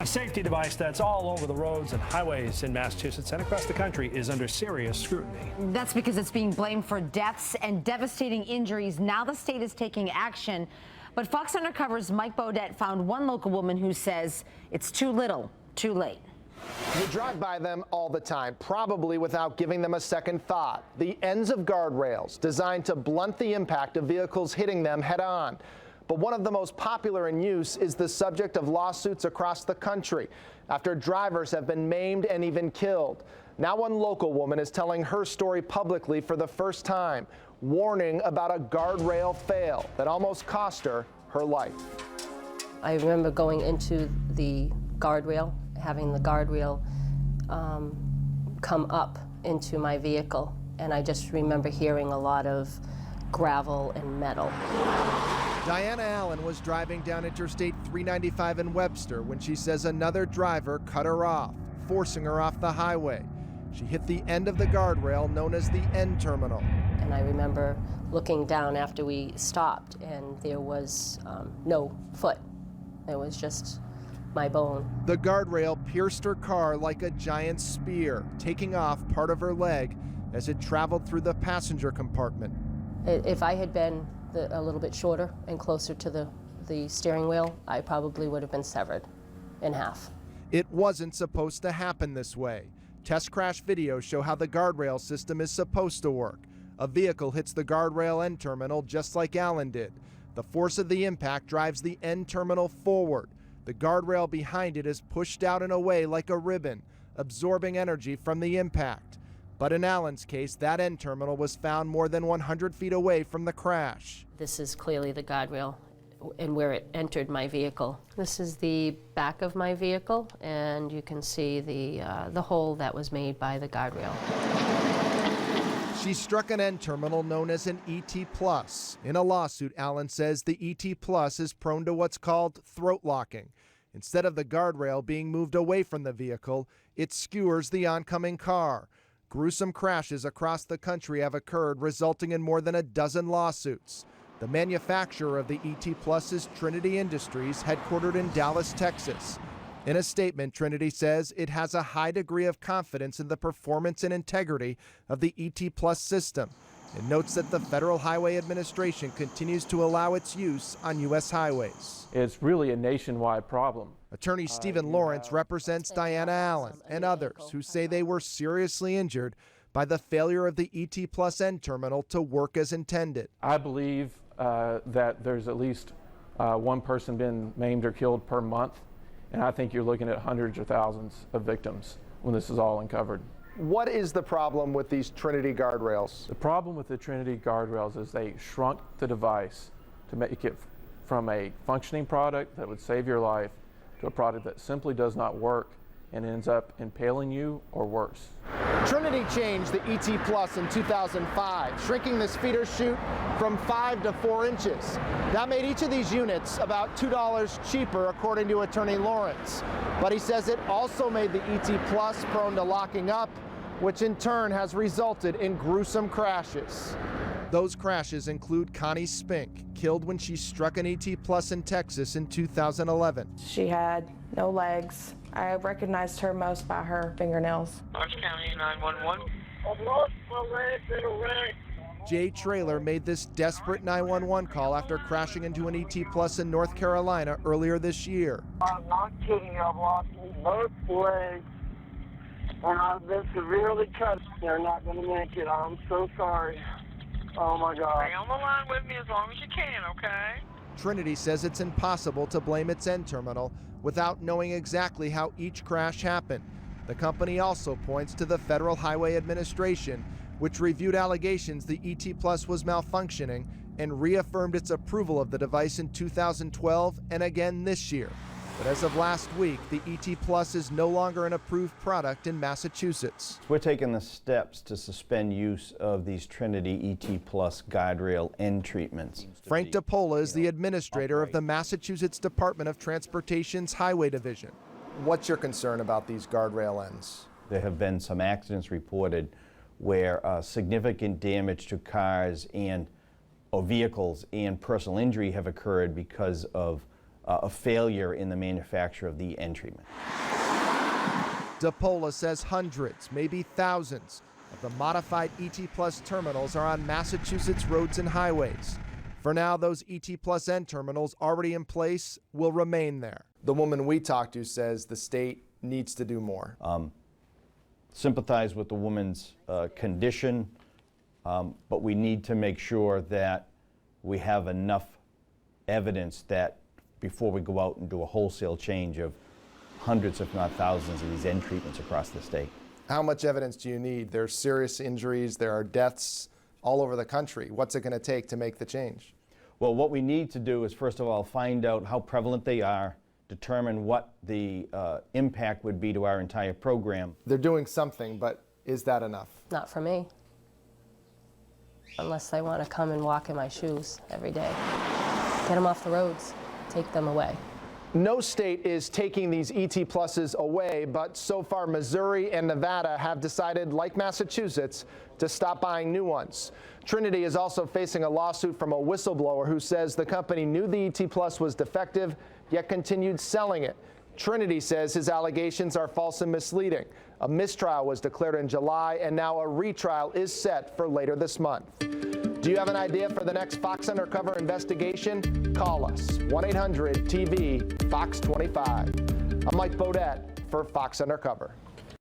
A safety device that's all over the roads and highways in Massachusetts and across the country is under serious scrutiny. That's because it's being blamed for deaths and devastating injuries. Now the state is taking action. But Fox Undercover's Mike Beaudet found one local woman who says it's too little, too late. You drive by them all the time, probably without giving them a second thought. The ends of guardrails designed to blunt the impact of vehicles hitting them head on. But one of the most popular in use is the subject of lawsuits across the country after drivers have been maimed and even killed. Now one local woman is telling her story publicly for the first time, warning about a guardrail fail that almost cost her life. I remember going into the guardrail, having the guardrail come up into my vehicle, and I just remember hearing a lot of gravel and metal. Diana Allen was driving down Interstate 395 in Webster when she says another driver cut her off, forcing her off the highway. She hit the end of the guardrail known as the end terminal. And I remember looking down after we stopped, and there was no foot. It was just my bone. The guardrail pierced her car like a giant spear, taking off part of her leg as it traveled through the passenger compartment. If I had been a little bit shorter and closer to the steering wheel, I probably would have been severed in half. It wasn't supposed to happen this way. Test crash videos show how the guardrail system is supposed to work. A vehicle hits the guardrail end terminal just like Allen did. The force of the impact drives the end terminal forward. The guardrail behind it is pushed out and away like a ribbon, absorbing energy from the impact. But in Allen's case, that end terminal was found more than 100 feet away from the crash. This is clearly the guardrail and where it entered my vehicle. This is the back of my vehicle, and you can see the hole that was made by the guardrail. She struck an end terminal known as an ET+. In a lawsuit, Allen says the ET+ is prone to what's called throat locking. Instead of the guardrail being moved away from the vehicle, it skewers the oncoming car. Gruesome crashes across the country have occurred, resulting in more than a dozen lawsuits. The manufacturer of the ET+ is Trinity Industries, headquartered in Dallas, Texas. In a statement, Trinity says it has a high degree of confidence in the performance and integrity of the ET+ system, and notes that the Federal Highway Administration continues to allow its use on U.S. highways. It's really a nationwide problem. Attorney Stephen Lawrence represents Diana Allen and others who say they were seriously injured by the failure of the ET+ end terminal to work as intended. I believe that there's at least one person been maimed or killed per month, and I think you're looking at hundreds or thousands of victims when this is all uncovered. What is the problem with these Trinity guardrails? The problem with the Trinity guardrails is they shrunk the device to make it from a functioning product that would save your life to a product that simply does not work and ends up impaling you or worse. Trinity changed the ET+ in 2005, shrinking this feeder chute from 5 to 4 inches. That made each of these units about $2 cheaper, according to Attorney Lawrence. But he says it also made the ET+ prone to locking up, which in turn has resulted in gruesome crashes. Those crashes include Connie Spink, killed when she struck an ET+ in Texas in 2011. She had no legs. I recognized her most by her fingernails. Orange County 911. Jay Traylor made this desperate 911 call after crashing into an ET+ in North Carolina earlier this year. I'm not kidding, I've lost both legs, and I've been severely cut. They're not going to make it. I'm so sorry. Oh my God. Stay on the line with me as long as you can, okay? Trinity says it's impossible to blame its end terminal without knowing exactly how each crash happened. The company also points to the Federal Highway Administration, which reviewed allegations the ET+ was malfunctioning and reaffirmed its approval of the device in 2012 and again this year. But as of last week, the ET+ is no longer an approved product in Massachusetts. We're taking the steps to suspend use of these Trinity ET+ guardrail end treatments. Frank DePola is the administrator of the Massachusetts Department of Transportation's Highway Division. What's your concern about these guardrail ends? There have been some accidents reported where significant damage to cars or vehicles and personal injury have occurred because of a failure in the manufacture of the end treatment. DePola says hundreds, maybe thousands, of the modified ET Plus terminals are on Massachusetts roads and highways. For now, those ET Plus N terminals already in place will remain there. The woman we talked to says the state needs to do more. Sympathize with the woman's condition, but we need to make sure that we have enough evidence that before we go out and do a wholesale change of hundreds, if not thousands, of these end treatments across the state. How much evidence do you need? There's serious injuries, there are deaths all over the country. What's it going to take to make the change? Well, what we need to do is, first of all, find out how prevalent they are, determine what the impact would be to our entire program. They're doing something, but is that enough? Not for me. Unless they want to come and walk in my shoes every day. Get them off the roads, take them away. No state is taking these ET Pluses away, but so far Missouri and Nevada have decided, like Massachusetts, to stop buying new ones. Trinity is also facing a lawsuit from a whistleblower who says the company knew the ET Plus was defective, yet continued selling it. Trinity says his allegations are false and misleading. A mistrial was declared in July, and now a retrial is set for later this month. Do you have an idea for the next Fox Undercover investigation? Call us, 1-800-TV-FOX25. I'm Mike Beaudet for Fox Undercover.